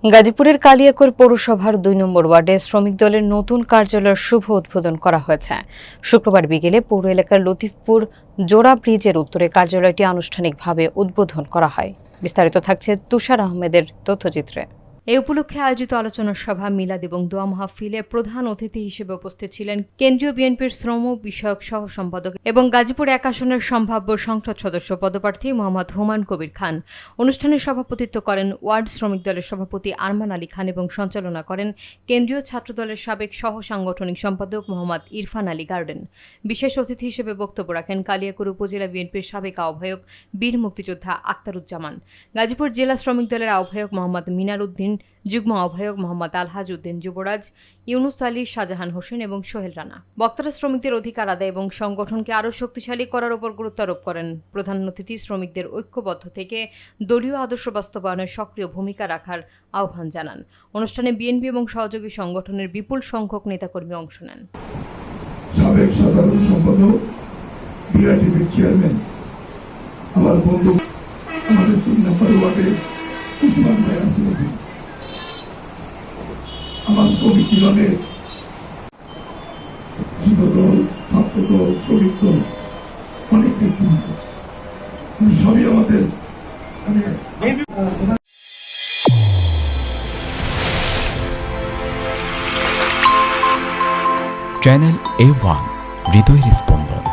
গাজীপুরের কালিয়াকৈর পৌরসভার ২ নম্বর ওয়ার্ডে শ্রমিক দলের নতুন কার্যালয়ের শুভ উদ্বোধন করা হয়েছে। শুক্রবার বিকেলে পৌর এলাকার লতিফপুর জোড়া ব্রিজের উত্তরে কার্যালয়টি আনুষ্ঠানিকভাবে উদ্বোধন করা হয়। বিস্তারিত থাকছে তুষার আহমেদের তথ্যচিত্রে। এই উপলক্ষে আয়োজিত আলোচনা সভা, মিলাদ এবং দোয়া মাহফিলে প্রধান অতিথি হিসেবে উপস্থিত ছিলেন কেন্দ্রীয় বিএনপির শ্রম বিষয়ক সহ সম্পাদক এবং গাজীপুর ১ আসনের সম্ভাব্য সংসদ সদস্য পদপ্রার্থী মোহাম্মদ হুমায়ুন কবির খান। অনুষ্ঠানে সভাপতিত্ব করেন ওয়ার্ড শ্রমিক দলের সভাপতি আরমান আলী খান এবং সঞ্চালনা করেন কেন্দ্রীয় ছাত্র দলের সাবেক সহ সাংগঠনিক সম্পাদক মোহাম্মদ ইরফান আলী গার্ডেন। বিশেষ অতিথি হিসেবে বক্তব্য রাখেন কালিয়াকৈর উপজেলা বিএনপির সাবেক আহ্বায়ক বীর মুক্তিযোদ্ধা আক্তারুজ্জামান, গাজীপুর জেলা শ্রমিক দলের আহ্বায়ক মোহাম্মদ মিনার উদ্দিন, যুগ্ম আহ্বায়ক মোহাম্মদ আলহাজ উদ্দিন যুবরাজ, ইউনুস আলী, শাহজাহান হোসেন এবং সোহেল রানা। বক্তারা শ্রমিকদের অধিকার আদায় এবং সংগঠনকে আরও শক্তিশালী করার উপর গুরুত্ব আরোপ করেন। প্রধান অতিথি শ্রমিকদের ঐক্যবদ্ধ থেকে দলীয় আদর্শ বাস্তবায়নের সক্রিয় ভূমিকা রাখার আহ্বান জানান। অনুষ্ঠানে বিএনপি এবং সহযোগী সংগঠনের বিপুল সংখ্যক নেতাকর্মী অংশ নেন। সাবেক সাধারণ সম্পাদক, বিআরটিভির চেয়ারম্যান, আমার বন্ধু, আমাদের ৩ নম্বর ওয়ার্ডে উসমান ভাই আছেন, আমার শ্রমিক দলের যুবদল, ছাত্রদল, শ্রমিক দল, অনেক সবই আমাদের চ্যানেল A1 হৃদয়ের স্পন্দন।